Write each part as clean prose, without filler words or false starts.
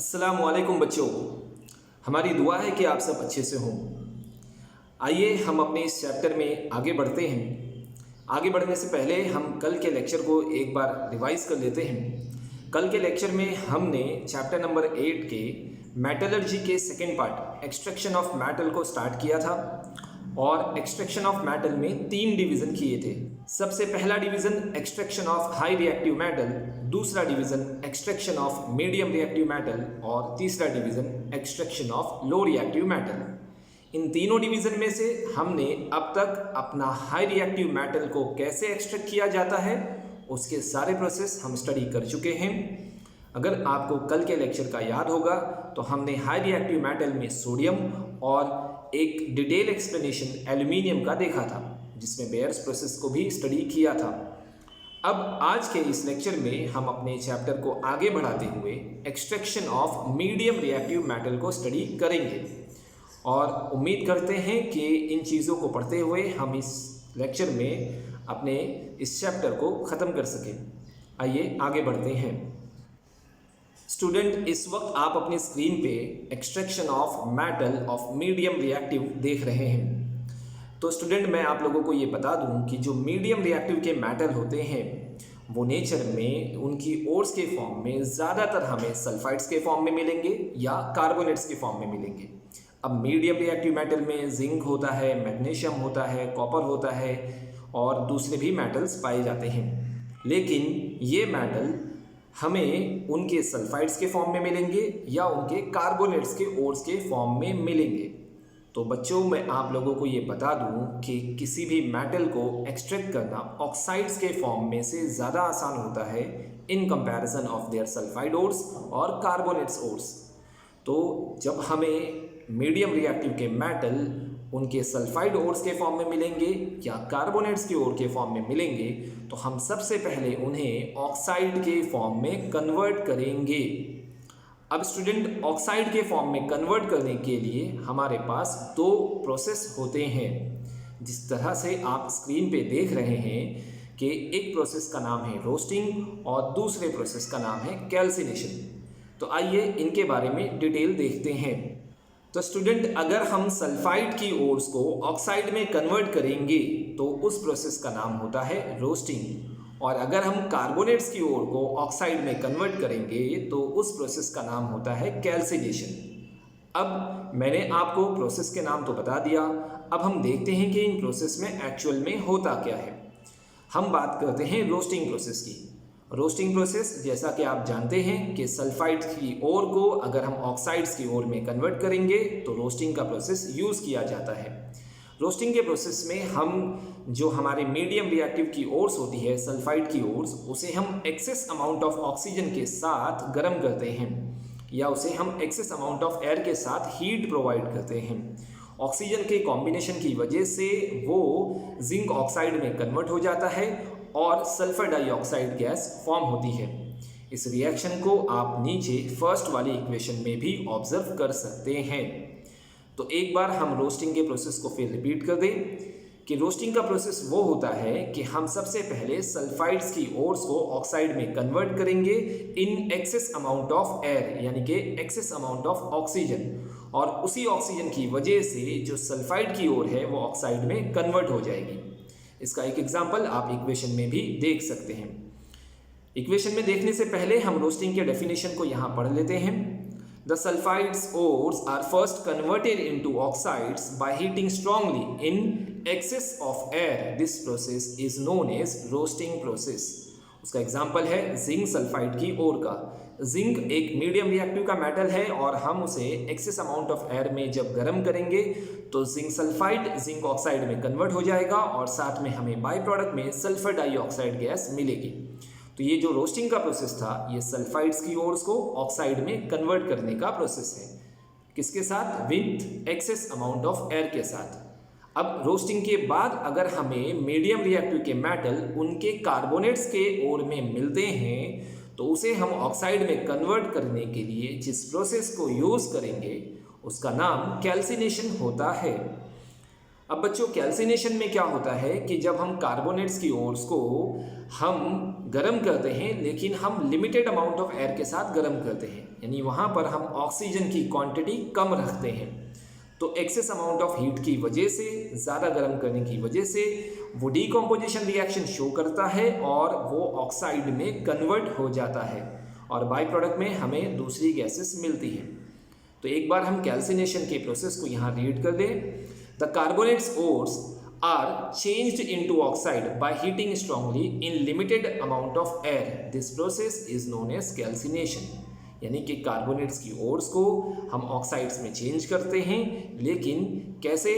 अस्सलामुअलैकुम बच्चों, हमारी दुआ है कि आप सब अच्छे से हों। आइए हम अपने इस चैप्टर में आगे बढ़ते हैं। आगे बढ़ने से पहले हम कल के लेक्चर को एक बार रिवाइज कर लेते हैं। कल के लेक्चर में हमने चैप्टर नंबर 8 के मेटलर्जी के second part extraction of metal को स्टार्ट किया था और एक्सट्रैक्शन ऑफ मेटल में 3 डिवीज़न किए थे। सबसे पहला division extraction of high reactive metal, दूसरा division extraction of medium reactive metal और तीसरा division extraction of low reactive metal. इन तीनों डिवीज़न में से हमने अब तक अपना हाई रिएक्टिव मेटल को कैसे एक्सट्रैक्ट किया जाता है उसके सारे प्रोसेस हम स्टडी कर चुके हैं। अगर आपको कल के लेक्चर का याद होगा तो हमने हाई रिएक्टिव मेटल में सोडियम और एक डिटेल एक्सप्लेनेशन एल्यूमिनियम का देखा था, जिसमें बेयर्स प्रोसेस को भी स्टडी किया था। अब आज के इस लेक्चर में हम अपने चैप्टर को आगे बढ़ाते हुए extraction of medium reactive metal को स्टडी करेंगे और उम्मीद करते हैं कि इन चीज़ों को पढ़ते हुए हम इस लेक्चर में अपने इस चैप्टर को ख़त्म कर सकें। आइए आगे बढ़ते हैं। स्टूडेंट, इस वक्त आप अपनी स्क्रीन पे extraction of metal of medium reactive देख रहे हैं। तो स्टूडेंट, मैं आप लोगों को ये बता दूं कि जो मीडियम रिएक्टिव के मेटल होते हैं वो नेचर में उनकी ओर्स के फॉर्म में ज़्यादातर हमें सल्फाइड्स के फॉर्म में मिलेंगे या कार्बोनेट्स के फॉर्म में मिलेंगे। अब मीडियम रिएक्टिव मेटल में जिंक होता है, मैग्नीशियम होता है, कॉपर होता है और दूसरे भी मेटल्स पाए जाते हैं, लेकिन ये मेटल हमें उनके सल्फाइड्स के फॉर्म में मिलेंगे या उनके कार्बोनेट्स के ओर्स के फॉर्म में मिलेंगे। तो बच्चों, मैं आप लोगों को ये बता दूं कि किसी भी मेटल को एक्सट्रैक्ट करना ऑक्साइड्स के फॉर्म में से ज़्यादा आसान होता है in comparison of their sulphide ores और कार्बोनेट्स ओर्स। तो जब हमें मीडियम रिएक्टिव के मेटल उनके सल्फाइड ओर्स के फॉर्म में मिलेंगे या कार्बोनेट्स के ओर के फॉर्म में मिलेंगे तो हम सबसे पहले उन्हें ऑक्साइड के फॉर्म में कन्वर्ट करेंगे। अब स्टूडेंट, ऑक्साइड के फॉर्म में कन्वर्ट करने के लिए हमारे पास 2 प्रोसेस होते हैं। जिस तरह से आप स्क्रीन पे देख रहे हैं कि एक प्रोसेस का नाम है रोस्टिंग और दूसरे प्रोसेस का नाम है कैल्सिनेशन। तो आइए इनके बारे में डिटेल देखते हैं। तो स्टूडेंट, अगर हम सल्फाइड की ओर्स को ऑक्साइड में कन्वर्ट करेंगे तो उस प्रोसेस का नाम होता है रोस्टिंग, और अगर हम कार्बोनेट्स की ओर को ऑक्साइड में कन्वर्ट करेंगे तो उस प्रोसेस का नाम होता है कैल्सिनेशन। अब मैंने आपको प्रोसेस के नाम तो बता दिया, अब हम देखते हैं कि इन प्रोसेस में एक्चुअल में होता क्या है। हम बात करते हैं रोस्टिंग प्रोसेस की। रोस्टिंग प्रोसेस, जैसा कि आप जानते हैं कि सल्फाइड की ओर को अगर हम ऑक्साइड्स की ओर में कन्वर्ट करेंगे तो रोस्टिंग का प्रोसेस यूज़ किया जाता है। रोस्टिंग के प्रोसेस में हम जो हमारे मीडियम रिएक्टिव की ओर्स होती है, सल्फाइड की ओर्स, उसे हम एक्सेस अमाउंट ऑफ ऑक्सीजन के साथ गर्म करते हैं या उसे हम एक्सेस अमाउंट ऑफ एयर के साथ हीट प्रोवाइड करते हैं। ऑक्सीजन के कॉम्बिनेशन की वजह से वो जिंक ऑक्साइड में कन्वर्ट हो जाता है और सल्फर डाइऑक्साइड गैस फॉर्म होती है। इस रिएक्शन को आप नीचे फर्स्ट वाली इक्वेशन में भी ऑब्जर्व कर सकते हैं। तो एक बार हम रोस्टिंग के प्रोसेस को फिर रिपीट कर दें कि रोस्टिंग का प्रोसेस वो होता है कि हम सबसे पहले सल्फाइड्स की ओर्स को ऑक्साइड में कन्वर्ट करेंगे in excess amount of air, यानी कि एक्सेस अमाउंट ऑफ ऑक्सीजन, और उसी ऑक्सीजन की वजह से जो सल्फाइड की ओर है वो ऑक्साइड में कन्वर्ट हो जाएगी। इसका एक एग्जाम्पल आप इक्वेशन में भी देख सकते हैं। इक्वेशन में देखने से पहले हम रोस्टिंग के डेफिनेशन को यहाँ पढ़ लेते हैं। The sulphides ores are first converted into oxides by heating strongly in excess of air. This process is known as roasting process. उसका एग्जाम्पल है जिंक सल्फाइड की ओर का। जिंक एक मीडियम रिएक्टिव का मेटल है और हम उसे एक्सेस अमाउंट ऑफ एयर में जब गर्म करेंगे तो जिंक सल्फाइड जिंक ऑक्साइड में कन्वर्ट हो जाएगा और साथ में हमें बाई प्रोडक्ट में सल्फर डाइऑक्साइड गैस मिलेगी। तो ये जो रोस्टिंग का प्रोसेस था ये सल्फाइड्स की ओर्स को ऑक्साइड में कन्वर्ट करने का प्रोसेस है। किसके साथ? With excess amount of air के साथ। अब रोस्टिंग के बाद अगर हमें मीडियम रिएक्टिव के मेटल उनके कार्बोनेट्स के ओर में मिलते हैं तो उसे हम ऑक्साइड में कन्वर्ट करने के लिए जिस प्रोसेस को यूज़ करेंगे उसका नाम कैल्सिनेशन होता है। अब बच्चों कैल्सिनेशन में क्या होता है कि जब हम कार्बोनेट्स की ओर्स को हम गर्म करते हैं, लेकिन हम लिमिटेड अमाउंट ऑफ एयर के साथ गर्म करते हैं, यानी वहाँ पर हम ऑक्सीजन की क्वांटिटी कम रखते हैं। तो एक्सेस अमाउंट ऑफ हीट की वजह से, ज़्यादा गर्म करने की वजह से वो डीकम्पोजिशन रिएक्शन शो करता है और वो ऑक्साइड में कन्वर्ट हो जाता है और बाई प्रोडक्ट में हमें दूसरी गैसेस मिलती हैं। तो एक बार हम कैल्सिनेशन के प्रोसेस को यहाँ रीड कर दें। The carbonates ores are changed into oxide by heating strongly in limited amount of air. This process is known as calcination. यानी कि कार्बोनेट्स की ओर्स को हम ऑक्साइड्स में चेंज करते हैं, लेकिन कैसे?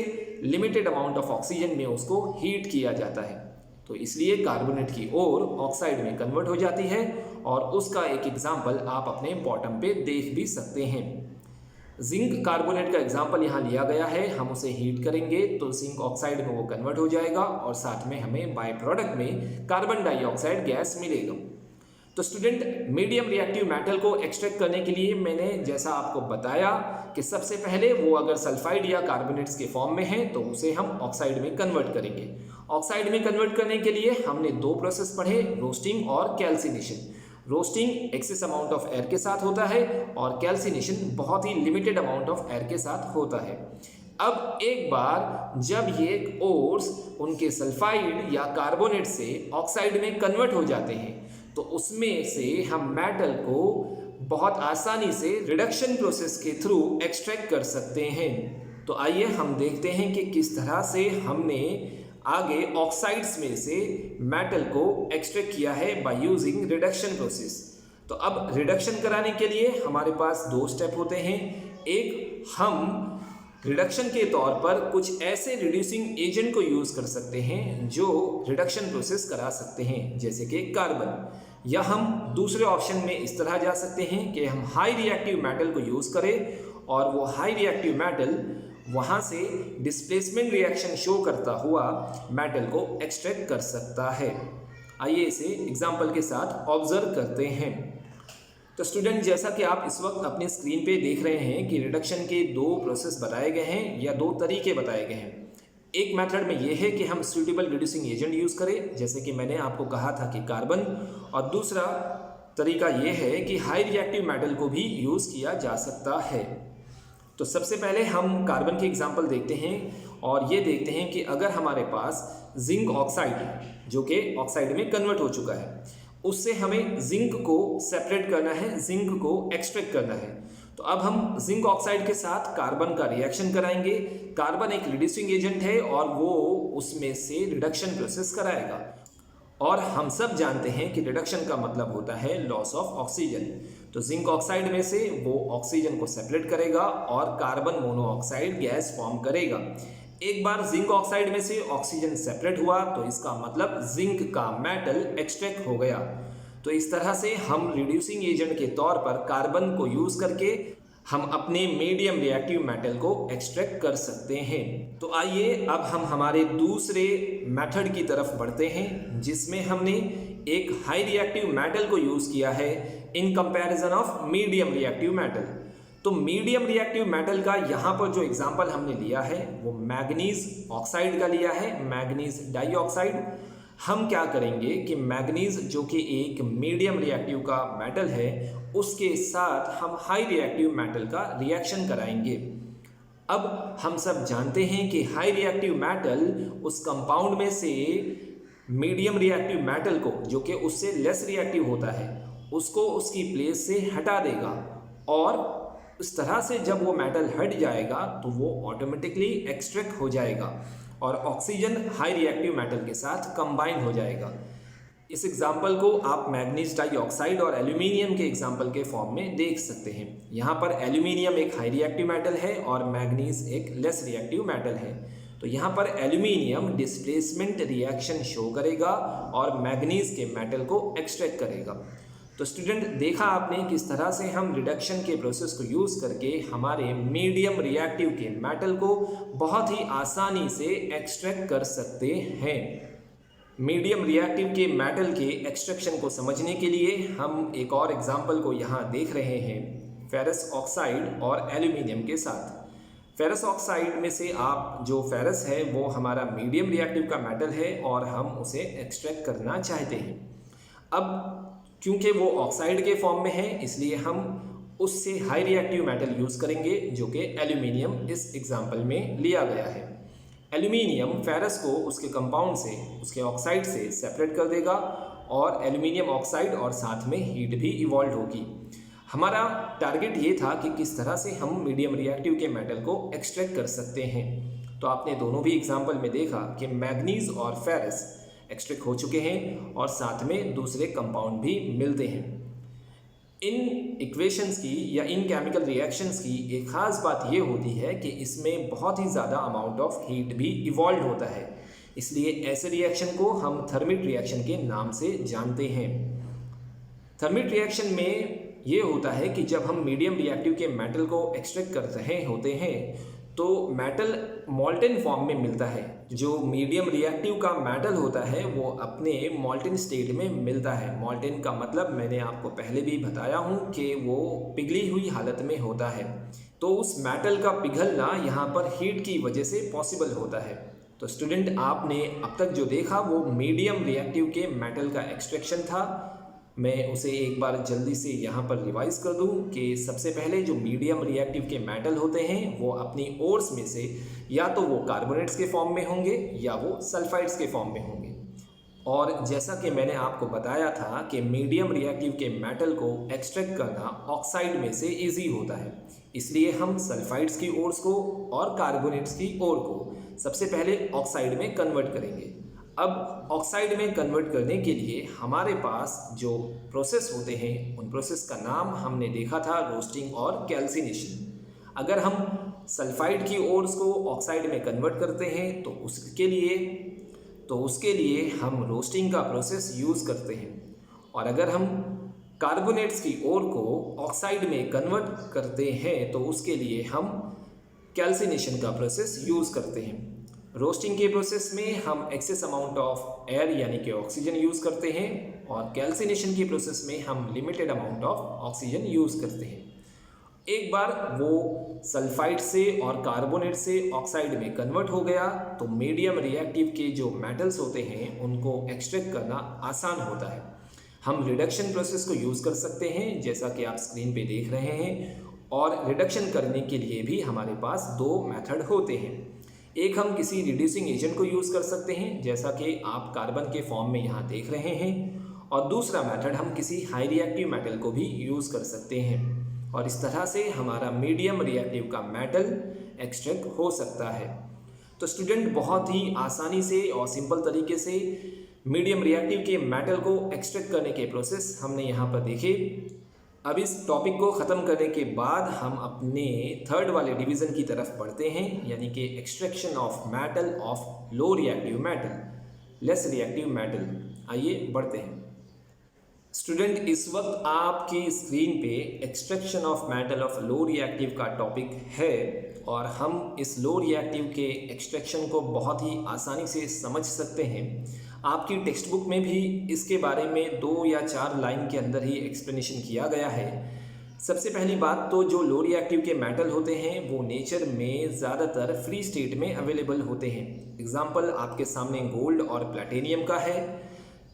लिमिटेड अमाउंट ऑफ ऑक्सीजन में उसको हीट किया जाता है। तो इसलिए कार्बोनेट की ओर ऑक्साइड में कन्वर्ट हो जाती है और उसका एक एग्जाम्पल आप अपने बॉटम पे देख भी सकते हैं। जिंक कार्बोनेट का एग्जाम्पल यहाँ लिया गया है। हम उसे हीट करेंगे तो जिंक ऑक्साइड में वो कन्वर्ट हो जाएगा और साथ में हमें बाय प्रोडक्ट में कार्बन डाइऑक्साइड गैस मिलेगा। तो स्टूडेंट, मीडियम रिएक्टिव मेटल को एक्सट्रैक्ट करने के लिए मैंने जैसा आपको बताया कि सबसे पहले वो अगर सल्फाइड या कार्बोनेट्स के फॉर्म में है तो उसे हम ऑक्साइड में कन्वर्ट करेंगे। ऑक्साइड में कन्वर्ट करने के लिए हमने दो प्रोसेस पढ़े, रोस्टिंग और calcination. Roasting excess amount of air के साथ होता है और कैल्सिनेशन बहुत ही लिमिटेड अमाउंट ऑफ एयर के साथ होता है। अब एक बार जब ये ओर्स उनके सल्फाइड या कार्बोनेट से ऑक्साइड में कन्वर्ट हो जाते हैं तो उसमें से हम मेटल को बहुत आसानी से रिडक्शन प्रोसेस के थ्रू एक्सट्रैक्ट कर सकते हैं। तो आइए हम देखते हैं कि किस तरह से हमने आगे ऑक्साइड्स में से मेटल को एक्सट्रैक्ट किया है बाय यूजिंग रिडक्शन प्रोसेस। तो अब रिडक्शन कराने के लिए हमारे पास दो स्टेप होते हैं। एक, हम रिडक्शन के तौर पर कुछ ऐसे रिड्यूसिंग एजेंट को यूज़ कर सकते हैं जो रिडक्शन प्रोसेस करा सकते हैं, जैसे कि कार्बन। या हम दूसरे ऑप्शन में इस तरह जा सकते हैं कि हम हाई रिएक्टिव मेटल को यूज़ करें और वो हाई रिएक्टिव मेटल वहाँ से डिस्प्लेसमेंट रिएक्शन शो करता हुआ मेटल को एक्सट्रैक्ट कर सकता है। आइए इसे एग्जाम्पल के साथ ऑब्जर्व करते हैं। तो स्टूडेंट, जैसा कि आप इस वक्त अपने स्क्रीन पे देख रहे हैं कि रिडक्शन के दो प्रोसेस बताए गए हैं या दो तरीके बताए गए हैं। एक मेथड में यह है कि हम सूटेबल रिड्यूसिंग एजेंट यूज़ करें, जैसे कि मैंने आपको कहा था कि कार्बन, और दूसरा तरीका यह है कि हाई रिएक्टिव मेटल को भी यूज़ किया जा सकता है। तो सबसे पहले हम कार्बन के एग्जाम्पल देखते हैं और ये देखते हैं कि अगर हमारे पास जिंक ऑक्साइड जो कि ऑक्साइड में कन्वर्ट हो चुका है, उससे हमें जिंक को सेपरेट करना है, जिंक को एक्सट्रैक्ट करना है। तो अब हम जिंक ऑक्साइड के साथ कार्बन का रिएक्शन कराएंगे। कार्बन एक रिड्यूसिंग एजेंट है और वो उसमें से रिडक्शन प्रोसेस कराएगा। और हम सब जानते हैं कि रिडक्शन का मतलब होता है लॉस ऑफ ऑक्सीजन। तो जिंक ऑक्साइड में से वो ऑक्सीजन को सेपरेट करेगा और कार्बन मोनोऑक्साइड गैस फॉर्म करेगा। एक बार जिंक ऑक्साइड में से ऑक्सीजन सेपरेट हुआ तो इसका मतलब जिंक का मेटल एक्सट्रैक्ट हो गया। तो इस तरह से हम रिड्यूसिंग एजेंट के तौर पर कार्बन को यूज़ करके हम अपने मीडियम रिएक्टिव मेटल को एक्सट्रैक्ट कर सकते हैं। तो आइए अब हम हमारे दूसरे मेथड की तरफ बढ़ते हैं, जिसमें हमने एक हाई रिएक्टिव मेटल को यूज़ किया है in comparison of medium reactive metal. तो मीडियम रिएक्टिव मेटल का यहाँ पर जो एग्जाम्पल हमने लिया है वो मैग्नीज ऑक्साइड का लिया है, मैग्नीज डाइऑक्साइड। हम क्या करेंगे कि मैग्नीज जो कि एक मीडियम रिएक्टिव का मेटल है, उसके साथ हम हाई रिएक्टिव मेटल का रिएक्शन कराएंगे। अब हम सब जानते हैं कि हाई रिएक्टिव मेटल उस कंपाउंड में से मीडियम रिएक्टिव मेटल को, जो कि उससे लेस रिएक्टिव होता है, उसको उसकी प्लेस से हटा देगा और इस तरह से जब वो मेटल हट जाएगा तो वो ऑटोमेटिकली एक्सट्रैक्ट हो जाएगा और ऑक्सीजन हाई रिएक्टिव मेटल के साथ कंबाइन हो जाएगा। इस एग्जाम्पल को आप मैग्नीज डाइऑक्साइड और एल्यूमिनियम के एग्जाम्पल के फॉर्म में देख सकते हैं। यहाँ पर एल्यूमिनियम एक हाई रिएक्टिव मेटल है और मैग्नीज एक लेस रिएक्टिव मेटल है। तो यहाँ पर एल्यूमिनियम डिस्प्लेसमेंट रिएक्शन शो करेगा और मैग्नीज के मेटल को एक्सट्रैक्ट करेगा। तो स्टूडेंट, देखा आपने किस तरह से हम रिडक्शन के प्रोसेस को यूज़ करके हमारे मीडियम रिएक्टिव के मेटल को बहुत ही आसानी से एक्सट्रैक्ट कर सकते हैं। मीडियम रिएक्टिव के मेटल के एक्सट्रैक्शन को समझने के लिए हम एक और एग्जाम्पल को यहाँ देख रहे हैं, फेरस ऑक्साइड और एल्यूमिनियम के साथ। फेरस ऑक्साइड में से आप जो फेरस है वो हमारा मीडियम रिएक्टिव का मेटल है और हम उसे एक्सट्रैक्ट करना चाहते हैं। अब क्योंकि वो ऑक्साइड के फॉर्म में है इसलिए हम उससे हाई रिएक्टिव मेटल यूज़ करेंगे जो कि एल्यूमिनियम इस एग्जाम्पल में लिया गया है। एल्यूमिनियम फेरस को उसके कंपाउंड से, उसके ऑक्साइड से सेपरेट कर देगा और एल्यूमिनियम ऑक्साइड और साथ में हीट भी इवॉल्व होगी। हमारा टारगेट ये था कि किस तरह से हम मीडियम रिएक्टिव के मेटल को एक्सट्रैक्ट कर सकते हैं। तो आपने दोनों भी एग्जाम्पल में देखा कि मैग्नीज और फेरस एक्सट्रैक्ट हो चुके हैं और साथ में दूसरे कंपाउंड भी मिलते हैं। इन इक्वेशंस की या इन केमिकल रिएक्शंस की एक ख़ास बात ये होती है कि इसमें बहुत ही ज़्यादा अमाउंट ऑफ हीट भी इवॉल्व होता है, इसलिए ऐसे रिएक्शन को हम थर्मिट रिएक्शन के नाम से जानते हैं। थर्मिट रिएक्शन में ये होता है कि जब हम मीडियम रिएक्टिव के मेटल को एक्सट्रैक्ट कर रहे होते हैं तो मेटल मॉल्टेन फॉर्म में मिलता है। जो मीडियम रिएक्टिव का मेटल होता है वो अपने मॉल्टेन स्टेट में मिलता है। मॉल्टेन का मतलब मैंने आपको पहले भी बताया हूँ कि वो पिघली हुई हालत में होता है। तो उस मेटल का पिघलना यहाँ पर हीट की वजह से पॉसिबल होता है। तो स्टूडेंट, आपने अब तक जो देखा वो मीडियम रिएक्टिव के मेटल का एक्सट्रैक्शन था। मैं उसे एक बार जल्दी से यहाँ पर रिवाइज कर दूँ कि सबसे पहले जो मीडियम रिएक्टिव के मेटल होते हैं वो अपनी ओर्स में से या तो वो कार्बोनेट्स के फॉर्म में होंगे या वो सल्फाइड्स के फॉर्म में होंगे। और जैसा कि मैंने आपको बताया था कि मीडियम रिएक्टिव के मेटल को एक्सट्रैक्ट करना ऑक्साइड में से इजी होता है, इसलिए हम सल्फाइड्स की ओर्स को और कार्बोनेट्स की ओर को सबसे पहले ऑक्साइड में कन्वर्ट करेंगे। अब ऑक्साइड में कन्वर्ट करने के लिए हमारे पास जो प्रोसेस होते हैं उन प्रोसेस का नाम हमने देखा था रोस्टिंग और कैल्सिनेशन। अगर हम सल्फाइड की ओर्स को ऑक्साइड में कन्वर्ट करते हैं तो उसके लिए हम रोस्टिंग का प्रोसेस यूज़ करते हैं, और अगर हम कार्बोनेट्स की ओर को ऑक्साइड में कन्वर्ट करते हैं तो उसके लिए हम कैल्सिनेशन का प्रोसेस यूज़ करते हैं। रोस्टिंग के प्रोसेस में हम एक्सेस अमाउंट ऑफ एयर यानी कि ऑक्सीजन यूज़ करते हैं और कैल्सिनेशन की प्रोसेस में हम limited amount of oxygen use करते हैं। एक बार वो सल्फाइड से और कार्बोनेट से ऑक्साइड में कन्वर्ट हो गया तो मीडियम रिएक्टिव के जो मेटल्स होते हैं उनको एक्सट्रैक्ट करना आसान होता है। हम रिडक्शन प्रोसेस को यूज़ कर सकते हैं जैसा कि आप स्क्रीन पे देख रहे हैं, और रिडक्शन करने के लिए भी हमारे पास दो मेथड होते हैं। एक हम किसी रिड्यूसिंग एजेंट को यूज़ कर सकते हैं जैसा कि आप कार्बन के फॉर्म में यहाँ देख रहे हैं, और दूसरा मेथड हम किसी हाई रिएक्टिव मेटल को भी यूज़ कर सकते हैं, और इस तरह से हमारा मीडियम रिएक्टिव का मेटल एक्सट्रैक्ट हो सकता है। तो स्टूडेंट, बहुत ही आसानी से और सिंपल तरीके से मीडियम रिएक्टिव के मेटल को एक्सट्रैक्ट करने के प्रोसेस हमने यहाँ पर देखे। अब इस टॉपिक को ख़त्म करने के बाद हम अपने थर्ड वाले डिवीज़न की तरफ बढ़ते हैं, यानी कि extraction of metal of low reactive metal, less reactive metal. आइए बढ़ते हैं। स्टूडेंट, इस वक्त आपकी स्क्रीन पे extraction of metal of low reactive का टॉपिक है, और हम इस लो रिएक्टिव के एक्सट्रैक्शन को बहुत ही आसानी से समझ सकते हैं। आपकी टेक्स्ट बुक में भी इसके बारे में 2 या 4 लाइन के अंदर ही एक्सप्लेनेशन किया गया है। सबसे पहली बात तो जो लो रिएक्टिव के मेटल होते हैं वो नेचर में ज़्यादातर फ्री स्टेट में अवेलेबल होते हैं। एग्जाम्पल आपके सामने गोल्ड और प्लैटिनियम का है,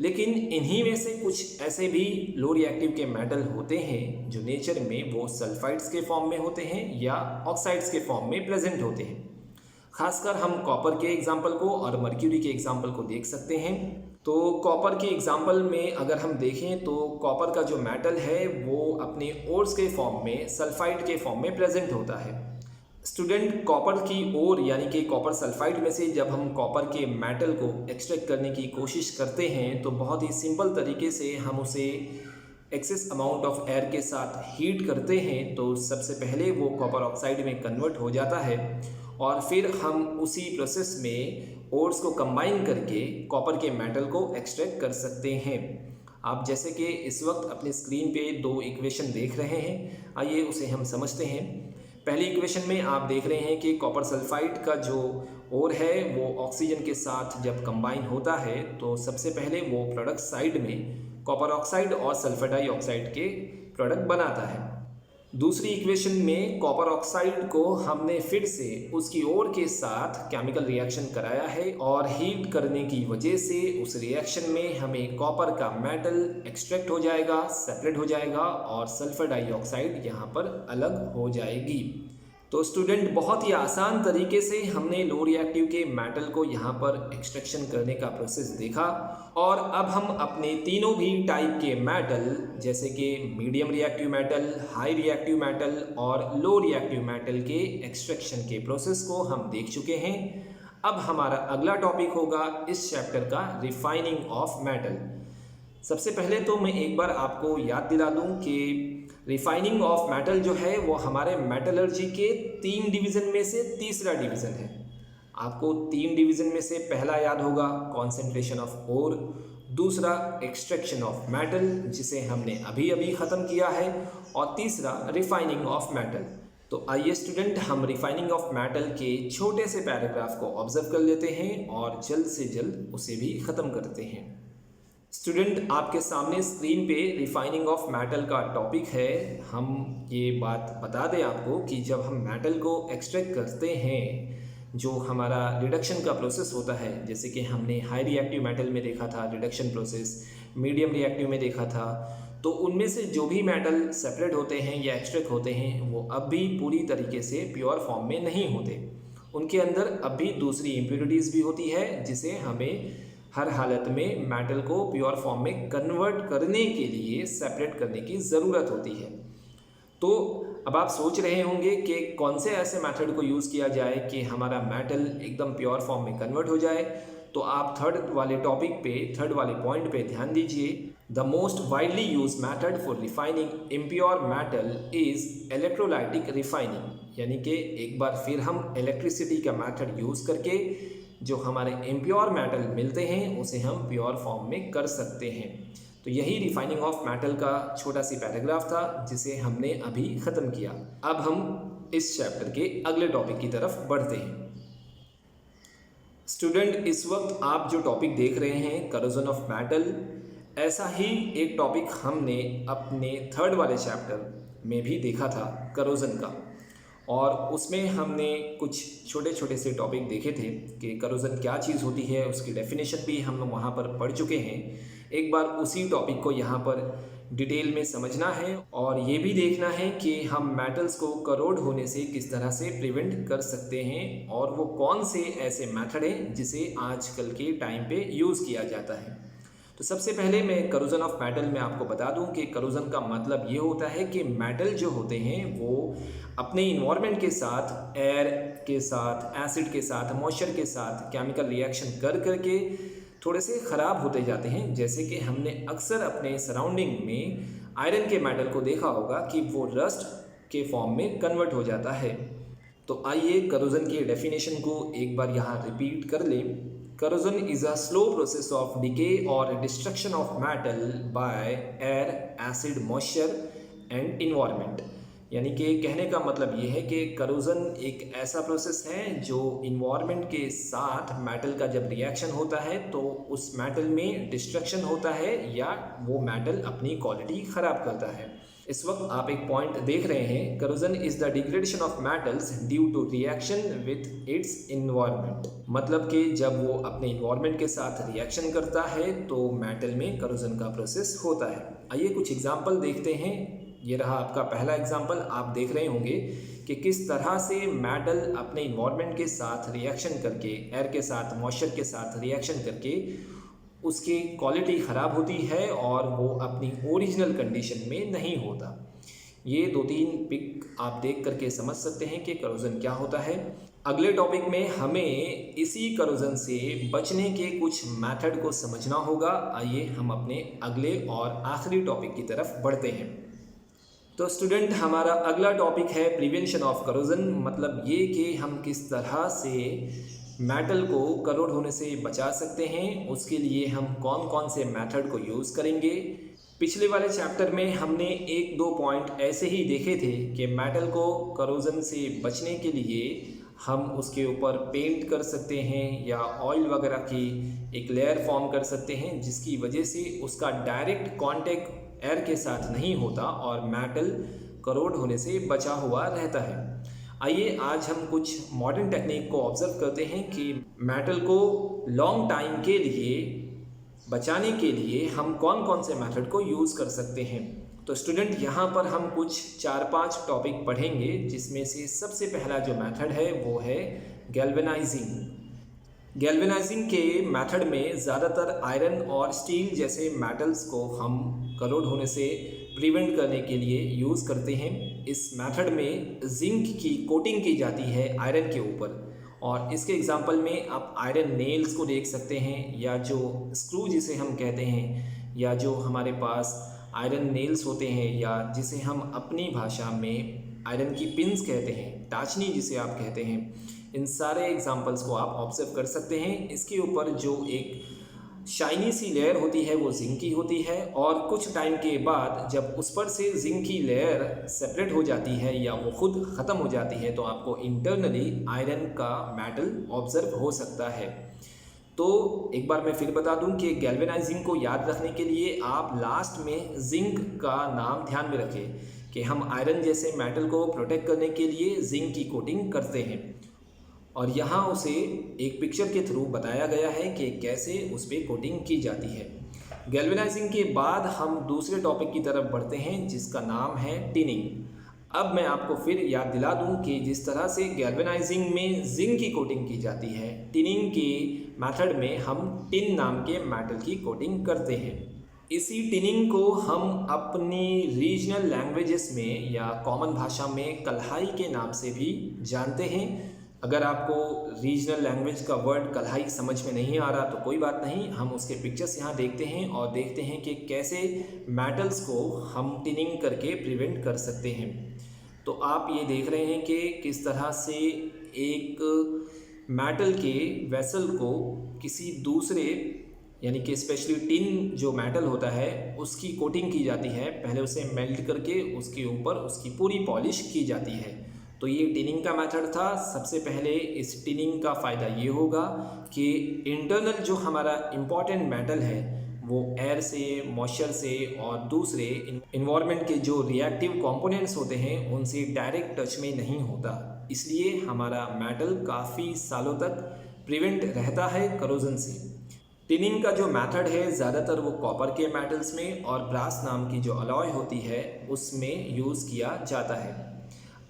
लेकिन इन्हीं में से कुछ ऐसे भी लो रिएक्टिव के मेटल होते हैं जो नेचर में वो सल्फाइड्स के फॉर्म में होते हैं या ऑक्साइड्स के फॉर्म में प्रेजेंट होते हैं। खासकर हम कॉपर के एग्जाम्पल को और मर्क्यूरी के एग्जाम्पल को देख सकते हैं। तो कॉपर के एग्जाम्पल में अगर हम देखें तो कॉपर का जो मेटल है वो अपने ओर्स के फॉर्म में सल्फाइड के फॉर्म में प्रेजेंट होता है। स्टूडेंट, कॉपर की ओर यानी कि कॉपर सल्फाइड में से जब हम कॉपर के मेटल को एक्सट्रैक्ट करने की कोशिश करते हैं तो बहुत ही सिंपल तरीके से हम उसे एक्सेस अमाउंट ऑफ एयर के साथ हीट करते हैं। तो सबसे पहले वो कॉपर ऑक्साइड में कन्वर्ट हो जाता है, और फिर हम उसी प्रोसेस में ओर्स को कंबाइन करके कॉपर के मेटल को एक्सट्रैक्ट कर सकते हैं। आप जैसे कि इस वक्त अपनी स्क्रीन पे 2 इक्वेशन देख रहे हैं, आइए उसे हम समझते हैं। पहली इक्वेशन में आप देख रहे हैं कि कॉपर सल्फाइड का जो ओर है वो ऑक्सीजन के साथ जब कंबाइन होता है तो सबसे पहले वो प्रोडक्ट साइड में कॉपर ऑक्साइड और सल्फर डाइऑक्साइड के प्रोडक्ट बनाता है। दूसरी इक्वेशन में कॉपर ऑक्साइड को हमने फिर से उसकी ओर के साथ केमिकल रिएक्शन कराया है और हीट करने की वजह से उस रिएक्शन में हमें कॉपर का मेटल एक्सट्रैक्ट हो जाएगा, सेपरेट हो जाएगा और सल्फर डाइऑक्साइड यहाँ पर अलग हो जाएगी। तो स्टूडेंट बहुत ही आसान तरीके से हमने लो रिएक्टिव के मेटल को यहाँ पर एक्सट्रैक्शन करने का प्रोसेस देखा और अब हम अपने तीनों भी टाइप के मेटल जैसे कि medium reactive metal, high reactive metal और लो रिएक्टिव मेटल के एक्सट्रैक्शन के प्रोसेस को हम देख चुके हैं। अब हमारा अगला टॉपिक होगा इस चैप्टर का रिफाइनिंग ऑफ मेटल। सबसे पहले तो मैं एक बार आपको याद दिला दूं कि रिफाइनिंग ऑफ मेटल जो है वो हमारे मेटलर्जी के 3 डिवीज़न में से तीसरा डिवीज़न है। आपको 3 डिवीज़न में से पहला याद होगा कॉन्सेंट्रेशन ऑफ ओर, दूसरा एक्सट्रैक्शन ऑफ मेटल जिसे हमने अभी अभी ख़त्म किया है और तीसरा रिफाइनिंग ऑफ मेटल। तो आइए स्टूडेंट हम रिफाइनिंग ऑफ मेटल के छोटे से पैराग्राफ को ऑब्जर्व कर लेते हैं और जल्द से जल्द उसे भी ख़त्म करते हैं। स्टूडेंट आपके सामने स्क्रीन पे रिफाइनिंग ऑफ मेटल का टॉपिक है। हम ये बात बता दें आपको कि जब हम मेटल को एक्सट्रैक्ट करते हैं, जो हमारा रिडक्शन का प्रोसेस होता है, जैसे कि हमने हाई रिएक्टिव मेटल में देखा था रिडक्शन प्रोसेस, मीडियम रिएक्टिव में देखा था, तो उनमें से जो भी मेटल सेपरेट होते हैं या एक्सट्रैक्ट होते हैं वो अब भी पूरी तरीके से प्योर फॉर्म में नहीं होते। उनके अंदर अब भी दूसरी इम्प्योरिटीज़ भी होती है जिसे हमें हर हालत में मेटल को प्योर फॉर्म में कन्वर्ट करने के लिए सेपरेट करने की ज़रूरत होती है। तो अब आप सोच रहे होंगे कि कौन से ऐसे मेथड को यूज़ किया जाए कि हमारा मेटल एकदम प्योर फॉर्म में कन्वर्ट हो जाए। तो आप थर्ड वाले पॉइंट पे ध्यान दीजिए। The most widely use method for refining impure metal is electrolytic refining, यानी कि एक बार फिर हम इलेक्ट्रिसिटी का मेथड यूज़ करके जो हमारे इम्प्योर मेटल मिलते हैं उसे हम प्योर फॉर्म में कर सकते हैं। तो यही रिफाइनिंग ऑफ मेटल का छोटा सी पैराग्राफ था जिसे हमने अभी ख़त्म किया। अब हम इस चैप्टर के अगले टॉपिक की तरफ बढ़ते हैं। स्टूडेंट इस वक्त आप जो टॉपिक देख रहे हैं करोजन ऑफ मेटल, ऐसा ही एक टॉपिक हमने अपने थर्ड वाले चैप्टर में भी देखा था करोजन का, और उसमें हमने कुछ छोटे छोटे से टॉपिक देखे थे कि करोजन क्या चीज़ होती है, उसकी डेफिनेशन भी हम लोग वहाँ पर पढ़ चुके हैं। एक बार उसी टॉपिक को यहाँ पर डिटेल में समझना है और ये भी देखना है कि हम मेटल्स को करोड होने से किस तरह से प्रिवेंट कर सकते हैं और वो कौन से ऐसे मेथड हैं जिसे आजकल के टाइम पे यूज़ किया जाता है। तो सबसे पहले मैं करोजन ऑफ मेटल में आपको बता दूं कि करोजन का मतलब ये होता है कि मेटल जो होते हैं वो अपने इन्वायरमेंट के साथ, एयर के साथ, एसिड के साथ, मॉइस्चर के साथ केमिकल रिएक्शन कर करके थोड़े से ख़राब होते जाते हैं। जैसे कि हमने अक्सर अपने सराउंडिंग में आयरन के मेटल को देखा होगा कि वो रस्ट के फॉर्म में कन्वर्ट हो जाता है। तो आइए करोजन की डेफिनेशन को एक बार यहाँ रिपीट कर लें। Corrosion is a slow process of decay or destruction of metal by air, acid, moisture and environment। यानी कि कहने का मतलब ये है कि करोजन एक ऐसा प्रोसेस है जो इन्वायरमेंट के साथ मेटल का जब रिएक्शन होता है तो उस मेटल में डिस्ट्रक्शन होता है या वो मेटल अपनी क्वालिटी ख़राब करता है। इस वक्त आप एक पॉइंट देख रहे हैं, corrosion is the degradation of metals due to reaction with its environment. मतलब कि जब वो अपने इन्वायरमेंट के साथ रिएक्शन करता है तो मेटल में करोजन का प्रोसेस होता है। आइए कुछ एग्जांपल देखते हैं। ये रहा आपका पहला एग्जांपल। आप देख रहे होंगे कि किस तरह से मेटल अपने इन्वायरमेंट के साथ रिएक्शन करके, एयर के साथ, मॉइस्चर के साथ रिएक्शन करके उसकी क्वालिटी ख़राब होती है और वो अपनी ओरिजिनल कंडीशन में नहीं होता। ये 2-3 पिक आप देख करके समझ सकते हैं कि करोजन क्या होता है। अगले टॉपिक में हमें इसी करोजन से बचने के कुछ मेथड को समझना होगा। आइए हम अपने अगले और आखिरी टॉपिक की तरफ बढ़ते हैं। तो स्टूडेंट हमारा अगला टॉपिक है प्रिवेंशन ऑफ करोजन। मतलब ये कि हम किस तरह से मेटल को करोड होने से बचा सकते हैं, उसके लिए हम कौन कौन से मेथड को यूज़ करेंगे। पिछले वाले चैप्टर में हमने 1-2 पॉइंट ऐसे ही देखे थे कि मेटल को करोजन से बचने के लिए हम उसके ऊपर पेंट कर सकते हैं या ऑयल वगैरह की एक लेयर फॉर्म कर सकते हैं जिसकी वजह से उसका डायरेक्ट कांटेक्ट एयर के साथ नहीं होता और मेटल करोड होने से बचा हुआ रहता है। आइए आज हम कुछ मॉडर्न टेक्निक को ऑब्जर्व करते हैं कि मेटल को लॉन्ग टाइम के लिए बचाने के लिए हम कौन कौन से मेथड को यूज़ कर सकते हैं। तो स्टूडेंट यहाँ पर हम कुछ 4-5 टॉपिक पढ़ेंगे, जिसमें से सबसे पहला जो मेथड है वो है गैल्वेनाइजिंग। गैल्वेनाइजिंग के मेथड में ज़्यादातर आयरन और स्टील जैसे मेटल्स को हम करोड होने से प्रिवेंट करने के लिए यूज़ करते हैं। इस मेथड में जिंक की कोटिंग की जाती है आयरन के ऊपर, और इसके एग्जांपल में आप आयरन नेल्स को देख सकते हैं, या जो स्क्रू जिसे हम कहते हैं, या जो हमारे पास आयरन नेल्स होते हैं, या जिसे हम अपनी भाषा में आयरन की पिन्स कहते हैं, टाचनी जिसे आप कहते हैं। इन सारे एग्जांपल्स को आप ऑब्जर्व कर सकते हैं। इसके ऊपर जो एक शाइनी सी लेयर होती है वो जिंक की होती है, और कुछ टाइम के बाद जब उस पर से जिंक की लेयर सेपरेट हो जाती है या वो खुद ख़त्म हो जाती है, तो आपको इंटरनली आयरन का मेटल ऑब्जर्व हो सकता है। तो एक बार मैं फिर बता दूं कि गैल्वेनाइजिंग को याद रखने के लिए आप लास्ट में जिंक का नाम ध्यान में रखें कि हम आयरन जैसे मेटल को प्रोटेक्ट करने के लिए जिंक की कोटिंग करते हैं, और यहाँ उसे एक पिक्चर के थ्रू बताया गया है कि कैसे उस पर कोटिंग की जाती है। गैल्वेनाइजिंग के बाद हम दूसरे टॉपिक की तरफ बढ़ते हैं, जिसका नाम है टिनिंग। अब मैं आपको फिर याद दिला दूं कि जिस तरह से गैल्वेनाइजिंग में जिंक की कोटिंग की जाती है, टिनिंग के मेथड में हम टिन नाम के मेटल की कोटिंग करते हैं। इसी टिनिंग को हम अपनी रीजनल लैंग्वेजेस में या कॉमन भाषा में कल्हाई के नाम से भी जानते हैं। अगर आपको रीजनल लैंग्वेज का वर्ड कल्हाई समझ में नहीं आ रहा तो कोई बात नहीं, हम उसके पिक्चर्स यहाँ देखते हैं और देखते हैं कि कैसे मेटल्स को हम टिनिंग करके प्रिवेंट कर सकते हैं। तो आप ये देख रहे हैं कि किस तरह से एक मेटल के वेसल को किसी दूसरे, यानी कि स्पेशली टिन जो मेटल होता है उसकी कोटिंग की जाती है। पहले उसे मेल्ट करके उसके ऊपर उसकी पूरी पॉलिश की जाती है। तो ये टिनिंग का मेथड था। सबसे पहले इस टिनिंग का फ़ायदा ये होगा कि इंटरनल जो हमारा इम्पॉर्टेंट मेटल है वो एयर से, मॉइस्चर से और दूसरे इन्वायरमेंट के जो रिएक्टिव कंपोनेंट्स होते हैं उनसे डायरेक्ट टच में नहीं होता, इसलिए हमारा मेटल काफ़ी सालों तक प्रिवेंट रहता है करोजन से। टिनिंग का जो मेथड है ज़्यादातर वो कॉपर के मेटल्स में और ब्रास नाम की जो अलॉय होती है उसमें यूज़ किया जाता है।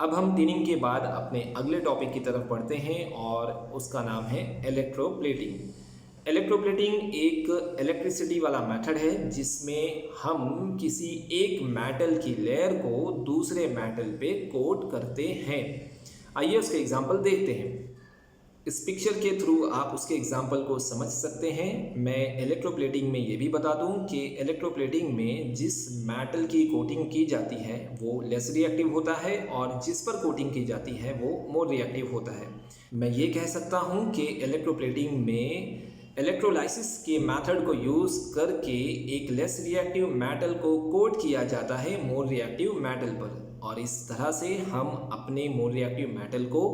अब हम टिनिंग के बाद अपने अगले टॉपिक की तरफ बढ़ते हैं, और उसका नाम है इलेक्ट्रोप्लेटिंग। इलेक्ट्रोप्लेटिंग एक इलेक्ट्रिसिटी वाला मेथड है जिसमें हम किसी एक मेटल की लेयर को दूसरे मेटल पे कोट करते हैं। आइए उसके एग्जांपल देखते हैं। इस पिक्चर के थ्रू आप उसके एग्जाम्पल को समझ सकते हैं। मैं इलेक्ट्रोप्लेटिंग में ये भी बता दूं कि इलेक्ट्रोप्लेटिंग में जिस मेटल की कोटिंग की जाती है वो लेस रिएक्टिव होता है, और जिस पर कोटिंग की जाती है वो मोर रिएक्टिव होता है। मैं ये कह सकता हूं कि इलेक्ट्रोप्लेटिंग में इलेक्ट्रोलाइसिस के मेथड को यूज़ करके एक लेस रिएक्टिव मेटल को कोट किया जाता है मोर रिएक्टिव मेटल पर, और इस तरह से हम अपने मोर रिएक्टिव मेटल को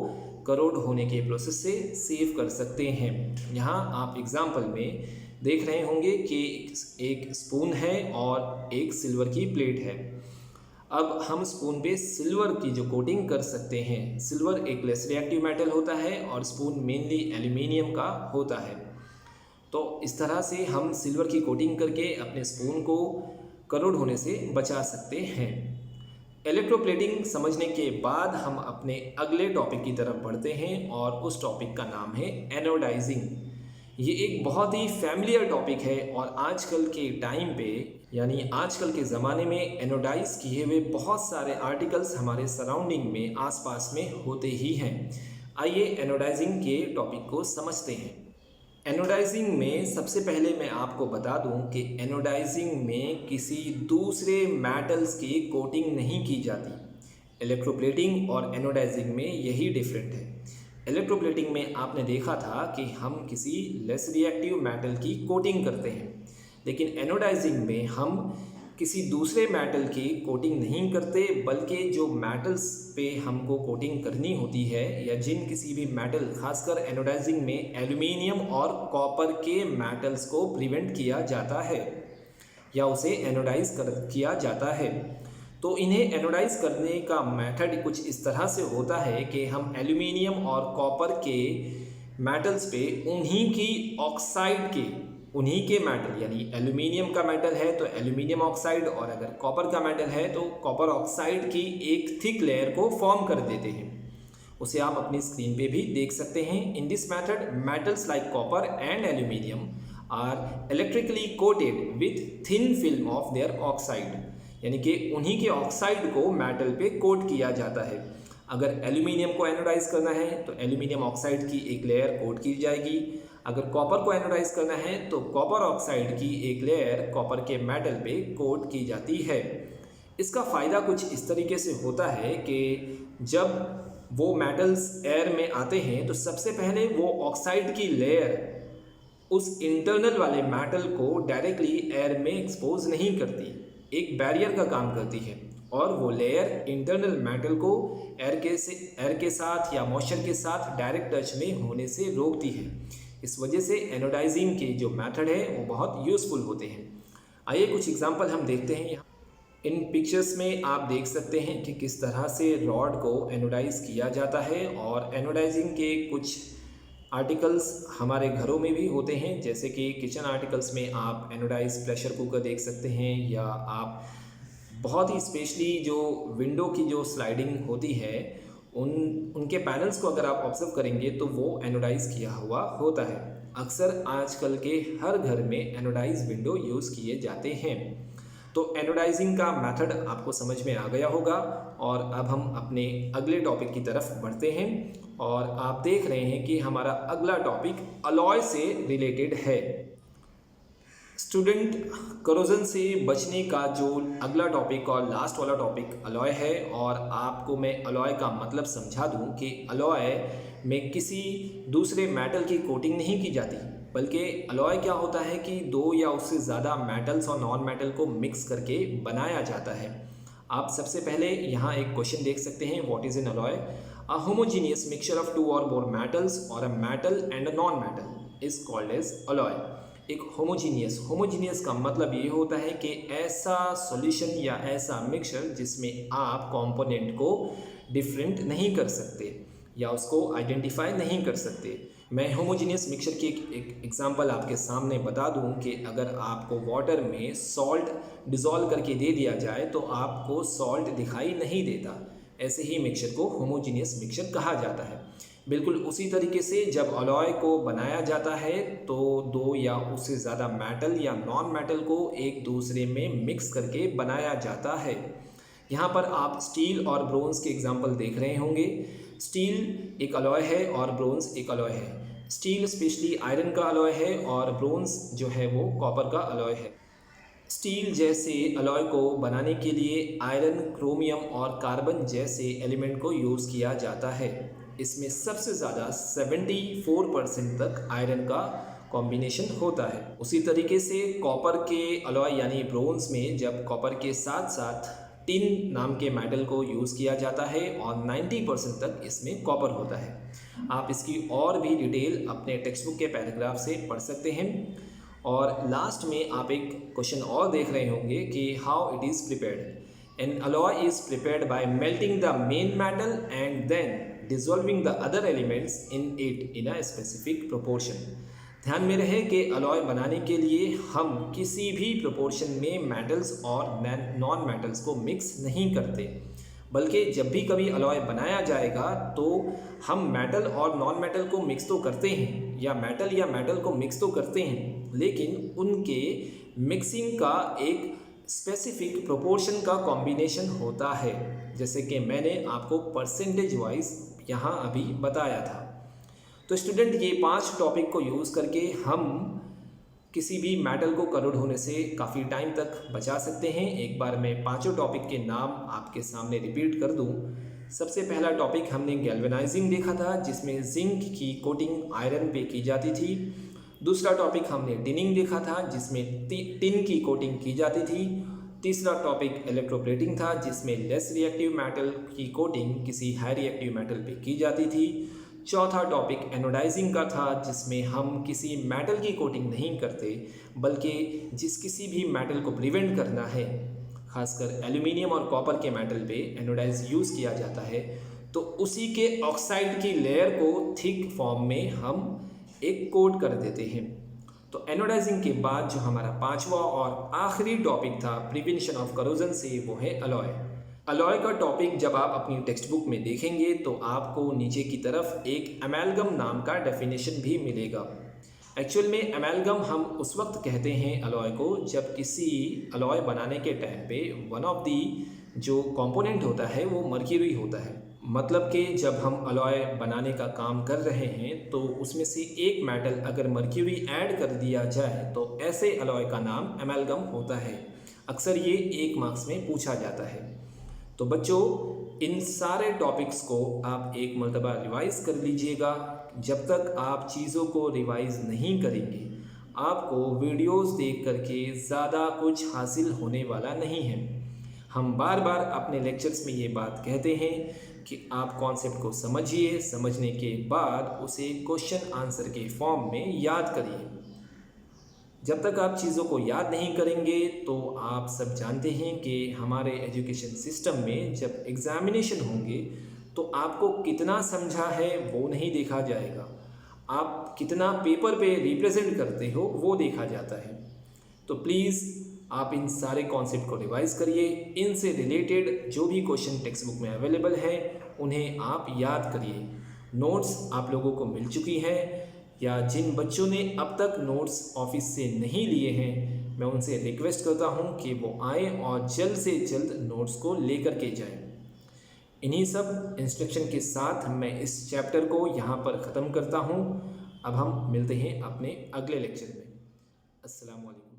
करोड होने के प्रोसेस से सेव कर सकते हैं। यहाँ आप एग्जाम्पल में देख रहे होंगे कि एक स्पून है और एक सिल्वर की प्लेट है। अब हम स्पून पे सिल्वर की जो कोटिंग कर सकते हैं, सिल्वर एक लेस रिएक्टिव मेटल होता है और स्पून मेनली एल्यूमिनियम का होता है। तो इस तरह से हम सिल्वर की कोटिंग करके अपने स्पून को करोड होने से बचा सकते हैं। इलेक्ट्रोप्लेटिंग समझने के बाद हम अपने अगले टॉपिक की तरफ बढ़ते हैं, और उस टॉपिक का नाम है एनोडाइजिंग। ये एक बहुत ही फैमिलियर टॉपिक है, और आजकल के टाइम पे यानी आजकल के ज़माने में एनोडाइज किए हुए बहुत सारे आर्टिकल्स हमारे सराउंडिंग में आसपास में होते ही हैं। आइए एनोडाइजिंग के टॉपिक को समझते हैं। एनोडाइजिंग में सबसे पहले मैं आपको बता दूं कि एनोडाइजिंग में किसी दूसरे मेटल्स की कोटिंग नहीं की जाती। इलेक्ट्रोप्लेटिंग और एनोडाइजिंग में यही डिफरेंट है। इलेक्ट्रोप्लेटिंग में आपने देखा था कि हम किसी लेस रिएक्टिव मेटल की कोटिंग करते हैं, लेकिन एनोडाइजिंग में हम किसी दूसरे मेटल की कोटिंग नहीं करते, बल्कि जो मेटल्स पे हमको कोटिंग करनी होती है या जिन किसी भी मेटल, खासकर एनोडाइजिंग में एल्यूमिनियम और कॉपर के मेटल्स को प्रिवेंट किया जाता है या उसे एनोडाइज किया जाता है। तो इन्हें एनोडाइज करने का मेथड कुछ इस तरह से होता है कि हम एल्यूमिनियम और कॉपर के मेटल्स पे उन्हीं के मेटल, यानी एल्यूमिनियम का मेटल है तो एल्यूमिनियम ऑक्साइड, और अगर कॉपर का मेटल है तो कॉपर ऑक्साइड की एक थिक लेयर को फॉर्म कर देते हैं। उसे आप अपनी स्क्रीन पे भी देख सकते हैं। In this method metals like copper and aluminium are electrically coated with thin film of their oxide, यानी कि उन्हीं के ऑक्साइड को मेटल पे कोट किया जाता है। अगर एल्यूमिनियम को एनोडाइज करना है तो एल्यूमिनियम ऑक्साइड की एक लेयर कोट की जाएगी। अगर कॉपर को एनोडाइज करना है तो कॉपर ऑक्साइड की एक लेयर कॉपर के मेटल पे कोट की जाती है। इसका फ़ायदा कुछ इस तरीके से होता है कि जब वो मेटल्स एयर में आते हैं तो सबसे पहले वो ऑक्साइड की लेयर उस इंटरनल वाले मेटल को डायरेक्टली एयर में एक्सपोज नहीं करती, एक बैरियर का काम करती है, और वो लेयर इंटरनल मेटल को एयर के साथ या मॉइस्चर के साथ डायरेक्ट टच में होने से रोकती है। इस वजह से एनोडाइजिंग के जो मेथड है वो बहुत यूज़फुल होते हैं। आइए कुछ एग्जांपल हम देखते हैं। यहाँ इन पिक्चर्स में आप देख सकते हैं कि किस तरह से रॉड को एनोडाइज किया जाता है, और एनोडाइजिंग के कुछ आर्टिकल्स हमारे घरों में भी होते हैं, जैसे कि किचन आर्टिकल्स में आप एनोडाइज प्रेशर कुकर देख सकते हैं, या आप बहुत ही स्पेशली जो विंडो की जो स्लाइडिंग होती है उनके पैनल्स को अगर आप ऑब्जर्व करेंगे तो वो एनोडाइज किया हुआ होता है। अक्सर आजकल के हर घर में एनोडाइज विंडो यूज़ किए जाते हैं। तो एनोडाइजिंग का मेथड आपको समझ में आ गया होगा, और अब हम अपने अगले टॉपिक की तरफ बढ़ते हैं। और आप देख रहे हैं कि हमारा अगला टॉपिक अलॉय से रिलेटेड है। स्टूडेंट, करोजन से बचने का जो अगला टॉपिक और लास्ट वाला टॉपिक अलॉय है, और आपको मैं अलॉय का मतलब समझा दूं कि अलॉय में किसी दूसरे मेटल की कोटिंग नहीं की जाती, बल्कि अलॉय क्या होता है कि दो या उससे ज़्यादा मेटल्स और नॉन मेटल को मिक्स करके बनाया जाता है। आप सबसे पहले यहाँ एक क्वेश्चन देख सकते हैं, what is an alloy? A homogeneous mixture of two or more metals or a metal and a non metal is called as alloy. एक होमोजीनियस का मतलब ये होता है कि ऐसा सॉल्यूशन या ऐसा मिक्सचर जिसमें आप कंपोनेंट को डिफरेंट नहीं कर सकते या उसको आइडेंटिफाई नहीं कर सकते। मैं होमोजीनियस मिक्सचर की एक एग्जांपल आपके सामने बता दूं कि अगर आपको वाटर में सॉल्ट डिज़ोल्व करके दे दिया जाए तो आपको सॉल्ट दिखाई नहीं देता। ऐसे ही मिक्सचर को होमोजीनियस मिक्सचर कहा जाता है। बिल्कुल उसी तरीके से जब अलॉय को बनाया जाता है तो दो या उससे ज़्यादा मेटल या नॉन मेटल को एक दूसरे में मिक्स करके बनाया जाता है। यहाँ पर आप स्टील और ब्रोंज के एग्जांपल देख रहे होंगे। स्टील एक अलॉय है और ब्रोंज एक अलॉय है। स्टील स्पेशली आयरन का अलॉय है और ब्रोंज जो है वो कॉपर का अलॉय है। स्टील जैसे अलॉय को बनाने के लिए आयरन, क्रोमियम और कार्बन जैसे एलिमेंट को यूज़ किया जाता है। इसमें सबसे ज़्यादा 74% तक आयरन का कॉम्बिनेशन होता है। उसी तरीके से कॉपर के अलॉय यानी ब्रोंज में जब कॉपर के साथ साथ टिन नाम के मेटल को यूज़ किया जाता है और 90% तक इसमें कॉपर होता है। आप इसकी और भी डिटेल अपने टेक्स्ट बुक के पैराग्राफ से पढ़ सकते हैं। और लास्ट में आप एक क्वेश्चन और देख रहे होंगे कि how it is prepared. An alloy is prepared by melting the main metal and then dissolving the other elements in it in a specific proportion। ध्यान में रहे कि अलॉय बनाने के लिए हम किसी भी प्रोपोर्शन में मेटल्स और नॉन मेटल्स को मिक्स नहीं करते, बल्कि जब भी कभी अलॉय बनाया जाएगा तो हम मेटल और नॉन मेटल को मिक्स तो करते हैं या मेटल को मिक्स तो करते हैं, लेकिन उनके मिक्सिंग का एक स्पेसिफिक प्रोपोर्शन का कॉम्बिनेशन होता है, जैसे कि मैंने आपको परसेंटेज वाइज यहाँ अभी बताया था। तो स्टूडेंट, ये 5 टॉपिक को यूज़ करके हम किसी भी मेटल को करोड होने से काफ़ी टाइम तक बचा सकते हैं। एक बार मैं 5 टॉपिक के नाम आपके सामने रिपीट कर दूं। सबसे पहला टॉपिक हमने गैल्वेनाइजिंग देखा था, जिसमें जिंक की कोटिंग आयरन पे की जाती थी। दूसरा टॉपिक हमने टिनिंग देखा था, जिसमें टिन की कोटिंग की जाती थी। तीसरा टॉपिक इलेक्ट्रोप्लेटिंग था, जिसमें लेस रिएक्टिव मेटल की कोटिंग किसी हाई रिएक्टिव मेटल पे की जाती थी। चौथा टॉपिक एनोडाइजिंग का था, जिसमें हम किसी मेटल की कोटिंग नहीं करते, बल्कि किसी भी मेटल को प्रिवेंट करना है, खासकर एल्यूमिनियम और कॉपर के मेटल पे एनोडाइज यूज़ किया जाता है, तो उसी के ऑक्साइड की लेयर को थिक फॉर्म में हम एक कोट कर देते हैं। तो एनोडाइजिंग के बाद जो हमारा पांचवा और आखिरी टॉपिक था प्रिवेंशन ऑफ करोजन से, वो है अलॉय। अलॉय का टॉपिक जब आप अपनी टेक्स्ट बुक में देखेंगे तो आपको नीचे की तरफ एक अमेलगम नाम का डेफिनेशन भी मिलेगा। एक्चुअल में अमेलगम हम उस वक्त कहते हैं अलॉय को जब किसी अलॉय बनाने के टाइम पे वन ऑफ दी जो कंपोनेंट होता है वो मर्क्यूरी होता है। मतलब कि जब हम अलॉय बनाने का काम कर रहे हैं तो उसमें से एक मेटल अगर मर्क्यूरी ऐड कर दिया जाए तो ऐसे अलॉय का नाम अमेलगम होता है। अक्सर ये 1 मार्क्स में पूछा जाता है। तो बच्चों, इन सारे टॉपिक्स को आप एक मर्तबा रिवाइज कर लीजिएगा। जब तक आप चीज़ों को रिवाइज नहीं करेंगे आपको वीडियोस देख करके ज़्यादा कुछ हासिल होने वाला नहीं है। हम बार बार अपने लेक्चर्स में ये बात कहते हैं कि आप कॉन्सेप्ट को समझिए, समझने के बाद उसे क्वेश्चन आंसर के फॉर्म में याद करिए। जब तक आप चीज़ों को याद नहीं करेंगे तो आप सब जानते हैं कि हमारे एजुकेशन सिस्टम में जब एग्ज़ामिनेशन होंगे तो आपको कितना समझा है वो नहीं देखा जाएगा, आप कितना पेपर पे रिप्रेजेंट करते हो वो देखा जाता है। तो प्लीज़ आप इन सारे कॉन्सेप्ट को रिवाइज करिए। इनसे रिलेटेड जो भी क्वेश्चन टेक्स्ट बुक में अवेलेबल है उन्हें आप याद करिए। नोट्स आप लोगों को मिल चुकी हैं, या जिन बच्चों ने अब तक नोट्स ऑफिस से नहीं लिए हैं मैं उनसे रिक्वेस्ट करता हूं कि वो आएँ और जल्द से जल्द नोट्स को लेकर के जाएं। इन्हीं सब इंस्ट्रक्शन के साथ मैं इस चैप्टर को यहाँ पर ख़त्म करता हूँ। अब हम मिलते हैं अपने अगले लेक्चर में। अस्सलाम वालेकुम।